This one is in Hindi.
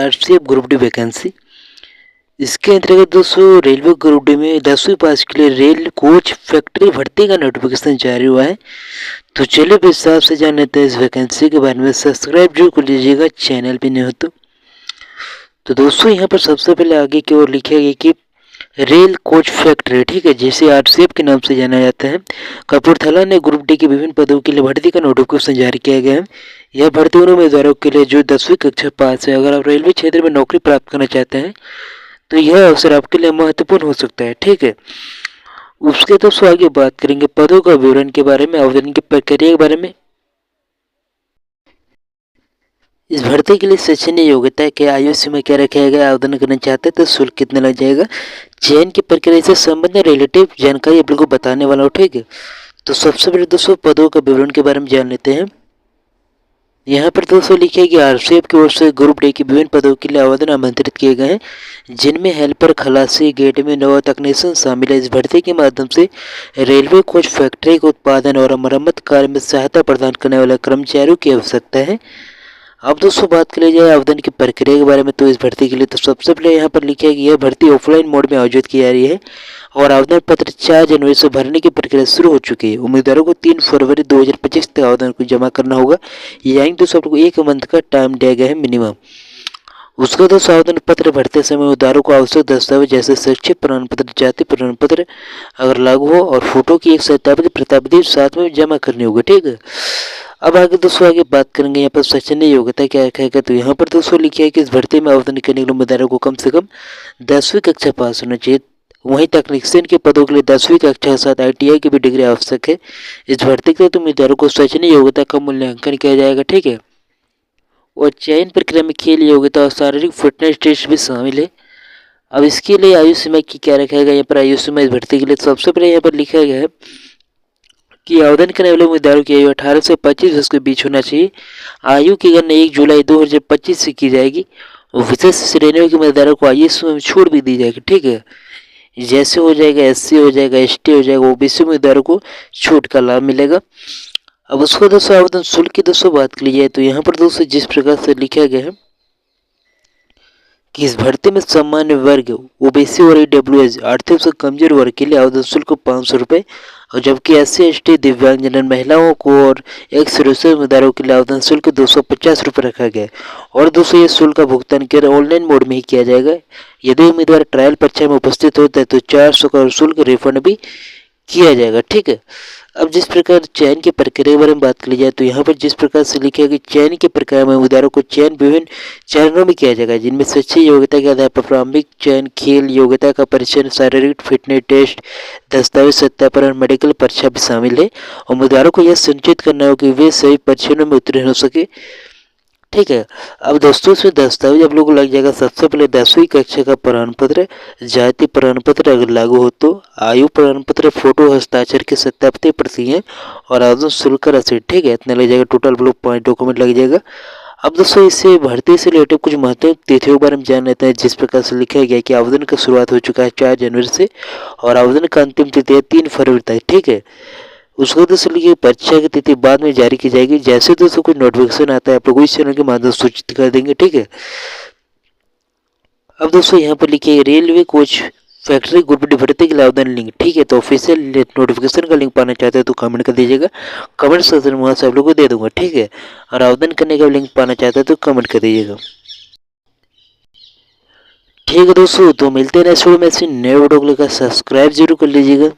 RCF group D vacancy. इसके अंतर्गत दोस्तों रेलवे ग्रुप डी में 10वीं पास के लिए रेल कोच फैक्ट्री भर्ती का नोटिफिकेशन जारी हुआ है। तो चलिए विस्तार से जान लेते हैं इस वैकेंसी के बारे में। सब्सक्राइब जरूर कर लीजिएगा चैनल पे नहीं हो तो दोस्तों यहाँ पर सबसे पहले आगे की ओर लिखा गया कि रेल कोच फैक्ट्री, ठीक है, जिसे आरसीएफ के नाम से जाना जाता है, कपूरथला ने ग्रुप डी के विभिन्न पदों के लिए भर्ती का नोटिफिकेशन जारी किया गया है। यह भर्ती उन उम्मीदवारों के लिए जो 10वीं कक्षा पास है। अगर आप रेलवे क्षेत्र में नौकरी प्राप्त करना चाहते हैं तो यह अवसर आपके लिए महत्वपूर्ण हो सकता है, ठीक है। उसके दोस्तों आगे बात करेंगे पदों का विवरण के बारे में, आवेदन की प्रक्रिया के बारे में। इस भर्ती के लिए शैक्षणिक योग्यता के आयु सीमा क्या रखा गया, आवेदन करना चाहते हैं तो शुल्क कितना लग जाएगा, चयन की प्रक्रिया से संबंधित रिलेटिव जानकारी आप लोगों को बताने वाला हूँ, ठीक है। तो सबसे पहले दोस्तों पदों का विवरण के बारे में जान लेते हैं। यहाँ पर दोस्तों लिखा है कि आरसीएफ की ओर से ग्रुप डी के विभिन्न पदों के लिए आवेदन आमंत्रित किए गए हैं, जिनमें हेल्पर, खलासी, गेटमैन और तकनीशियन शामिल है। इस भर्ती के माध्यम से रेलवे कोच फैक्ट्री के उत्पादन और मरम्मत कार्य में सहायता प्रदान करने वाले कर्मचारियों की आवश्यकता है। अब दोस्तों बात कर ली जाए आवेदन की प्रक्रिया के बारे में, तो इस भर्ती के लिए तो सबसे पहले यहाँ पर लिखा है कि यह भर्ती ऑफलाइन मोड में आयोजित की जा रही है और आवेदन पत्र 4 जनवरी से भरने की प्रक्रिया शुरू हो चुकी है। उम्मीदवारों को 3 फरवरी 2025 तक आवेदन को जमा करना होगा, यानी दोस्तों आपको 1 मंथ का टाइम दिया गया है मिनिमम। उसका दोस्तों आवेदन पत्र भरते समय उम्मीदवारों को आवश्यक दस्तावेज जैसे शैक्षिक प्रमाण पत्र, जाति प्रमाण पत्र अगर लागू हो और फोटो की एक सत्यापित प्रतापदित साथ में जमा करनी होगी, ठीक है। अब आगे दोस्तों आगे बात करेंगे यहाँ पर शैक्षणिक योग्यता क्या रखेगा। तो यहाँ पर दोस्तों लिखा है कि इस भर्ती में आवेदन करने के लिए उम्मीदवारों को कम से कम 10वीं कक्षा पास होना चाहिए। वहीं तकनीशियन के पदों के लिए 10वीं कक्षा के साथ आईटीआई की भी डिग्री आवश्यक है। इस भर्ती के लिए उम्मीदवारों को शैक्षणिक योग्यता का मूल्यांकन किया जाएगा, ठीक है। और चयन प्रक्रिया में खेल योग्यता और शारीरिक फिटनेस टेस्ट भी शामिल है। अब इसके लिए आयु सीमा की क्या रखा गया यहाँ पर आयु सीमा इस भर्ती के लिए सबसे पहले यहाँ पर लिखा गया है कि आवेदन करने वाले उम्मीदवारों की आयु 18 से 25 वर्ष के बीच होना चाहिए। आयु की गणना 1 जुलाई 2025 से की जाएगी और विशेष श्रेणियों के उम्मीदवारों को आयु में छूट भी दी जाएगी, ठीक है। जैसे हो जाएगा एससी हो जाएगा, एसटी हो जाएगा, ओबीसी उम्मीदवारों को छूट का लाभ मिलेगा। अब उसको दोस्तों आवेदन शुल्क की दोस्तों बात कर ली जाए तो यहाँ पर दोस्तों जिस प्रकार से लिखा गया है कि इस भर्ती में सामान्य वर्ग, ओबीसी और ईडब्ल्यूएस आर्थिक से कमजोर वर्ग के लिए आवेदन शुल्क 500 रुपये और जबकि एससी, एसटी, दिव्यांगजन महिलाओं को और एक सदस्य उम्मीदवारों के लिए आवेदन शुल्क 250 रुपये रखा गया है। और दोस्तों ये शुल्क का भुगतान केवल ऑनलाइन मोड में ही किया जाएगा। यदि उम्मीदवार ट्रायल परीक्षा में उपस्थित होता है तो 400 का शुल्क रिफंड भी किया जाएगा, ठीक है। अब जिस प्रकार चयन की प्रक्रिया के बारे में बात की जाए तो यहाँ पर जिस प्रकार से लिखा है कि चयन की प्रक्रिया में उम्मीदवारों को चयन विभिन्न चरणों में किया जाएगा, जिनमें शैक्षिक योग्यता के आधार पर प्रारंभिक चयन, खेल योग्यता का परीक्षण, शारीरिक फिटनेस टेस्ट, दस्तावेज सत्यापन, मेडिकल परीक्षा भी शामिल है। उम्मीदवारों को यह सुनिश्चित करना होगा कि वे सभी परीक्षणों में उत्तीर्ण हो सके, ठीक है। अब दोस्तों इसमें दस्तावेज आप लोगों को लग जाएगा सबसे पहले 10वीं कक्षा का प्रमाण पत्र, जाति प्रमाण पत्र अगर लागू हो तो, आयु प्रमाण पत्र, फोटो, हस्ताक्षर की सत्यापित प्रतियां और आवेदन शुल्क रसीद, ठीक है। इतना लग जाएगा, टोटल ब्लॉक पॉइंट डॉक्यूमेंट लग जाएगा। अब दोस्तों इससे भर्ती से रिलेटेड कुछ महत्वपूर्ण तिथियों के बारे में जान लेते हैं। जिस प्रकार से लिखा गया कि आवेदन का शुरुआत हो चुका है 4 जनवरी से और आवेदन का अंतिम तिथि है 3 फरवरी तक, ठीक है। उसको दोस्तों लिखिए परीक्षा की तिथि बाद में जारी की जाएगी। जैसे दोस्तों कोई नोटिफिकेशन आता है आप लोग इस चैनल के माध्यम से सूचित कर देंगे, ठीक है। अब दोस्तों यहाँ पर लिखिए railway coach factory group D भर्ती के लिए आवेदन लिंक, ठीक है। तो ऑफिशियल नोटिफिकेशन का लिंक पाना चाहते हैं तो कमेंट कर दीजिएगा, कमेंट सेक्शन में वहाँ से आप लोग को दे दूंगा, ठीक है। और आवेदन करने का लिंक पाना चाहते हैं तो कमेंट कर दीजिएगा, ठीक है दोस्तों। तो मिलते हैं नेक्स्ट वीडियो में ऐसी नए वीडियो को लेकर, सब्सक्राइब जरूर कर लीजिएगा।